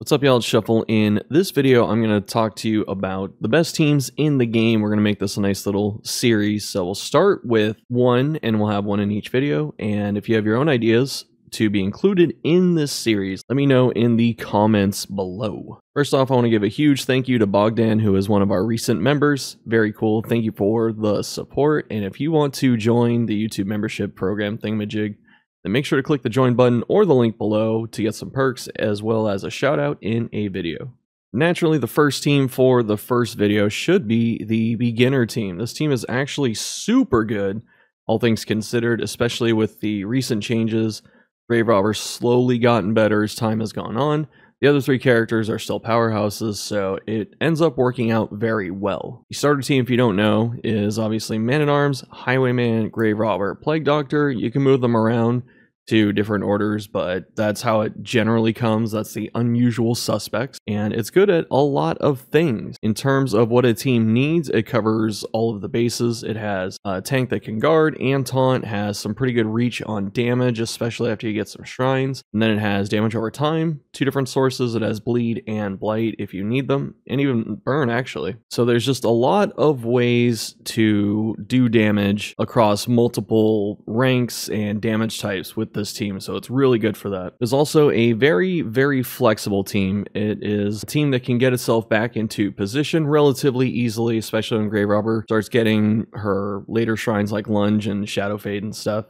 What's up, y'all? It's Shuffle. In this video, I'm going to talk to you about the best teams in the game. We're going to make this a nice little series. So we'll start with one, and we'll have one in each video. And if you have your own ideas to be included in this series, let me know in the comments below. First off, I want to give a huge thank you to Bogdan, who is one of our recent members. Very cool. Thank you for the support. And if you want to join the YouTube membership program thingamajig, then make sure to click the join button or the link below to get some perks as well as a shout out in a video. Naturally, the first team for the first video should be the beginner team. This team is actually super good, all things considered, especially with the recent changes. Grave Robber's slowly gotten better as time has gone on. The other three characters are still powerhouses, so it ends up working out very well. The starter team, if you don't know, is obviously Man-at-Arms, Highwayman, Grave Robber, Plague Doctor. You can move them around to different orders, but that's how it generally comes. That's the unusual suspects, and it's good at a lot of things. In terms of what a team needs, it covers all of the bases. It has a tank that can guard and taunt, has some pretty good reach on damage, especially after you get some shrines, and then it has damage over time, two different sources. It has bleed and blight if you need them, and even burn, actually. So there's just a lot of ways to do damage across multiple ranks and damage types with this team, so it's really good for that. There's also a very flexible team. It is a team that can get itself back into position relatively easily, especially when Grave Robber starts getting her later shrines like Lunge and Shadow Fade and stuff.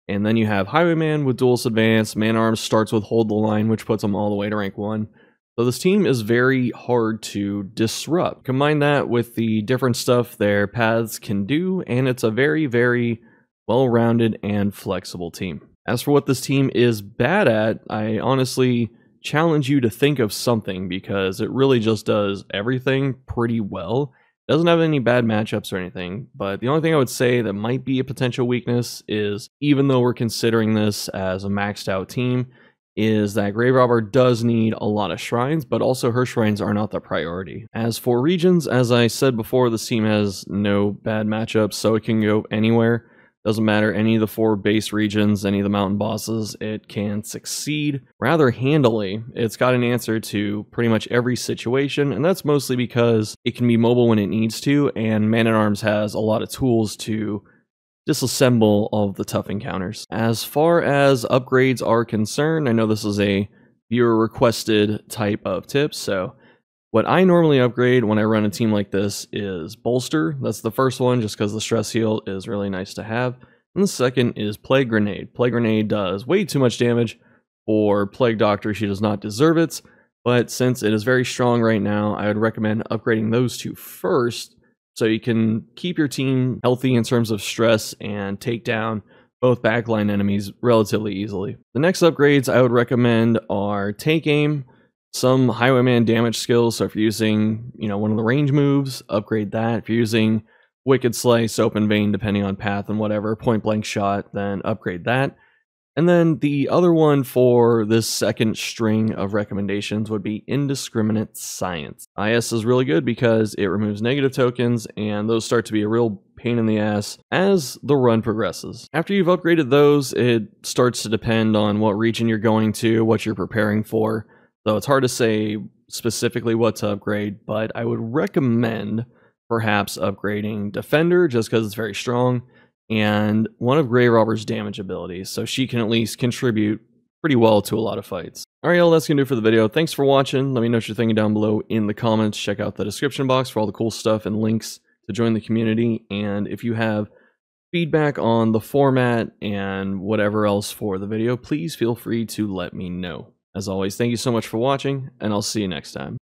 And then you have Highwayman with Duelist Advance. Man-Arms starts with Hold the Line, which puts them all the way to rank 1. So this team is very hard to disrupt. Combine that with the different stuff their paths can do, and it's a very well-rounded and flexible team. As for what this team is bad at, I honestly challenge you to think of something, because it really just does everything pretty well. It doesn't have any bad matchups or anything, but the only thing I would say that might be a potential weakness is, even though we're considering this as a maxed out team, is that Grave Robber does need a lot of shrines, but also her shrines are not the priority. As for regions, as I said before, this team has no bad matchups, so it can go anywhere. Doesn't matter, any of the 4 base regions, any of the mountain bosses, it can succeed rather handily. It's got an answer to pretty much every situation, and that's mostly because it can be mobile when it needs to, and Man-at-Arms has a lot of tools to disassemble all of the tough encounters. As far as upgrades are concerned, I know this is a viewer requested type of tip, so what I normally upgrade when I run a team like this is Bolster. That's the first one, just because the stress heal is really nice to have. And the second is Plague Grenade. Plague Grenade does way too much damage for Plague Doctor. She does not deserve it, but since it is very strong right now, I would recommend upgrading those two first, so you can keep your team healthy in terms of stress and take down both backline enemies relatively easily. The next upgrades I would recommend are Take Aim, some Highwayman damage skills. So if you're using, one of the range moves, upgrade that. If you're using Wicked Slice, Open Vein, depending on path and whatever, Point Blank Shot, then upgrade that. And then the other one for this second string of recommendations would be Indiscriminate Science. IS is really good because it removes negative tokens, and those start to be a real pain in the ass as the run progresses. After you've upgraded those, it starts to depend on what region you're going to, what you're preparing for. So it's hard to say specifically what to upgrade, but I would recommend perhaps upgrading Defender, just because it's very strong, and one of Grave Robber's damage abilities, so she can at least contribute pretty well to a lot of fights. Alright, y'all, that's going to do it for the video. Thanks for watching. Let me know what you're thinking down below in the comments. Check out the description box for all the cool stuff and links to join the community, and if you have feedback on the format and whatever else for the video, please feel free to let me know. As always, thank you so much for watching, and I'll see you next time.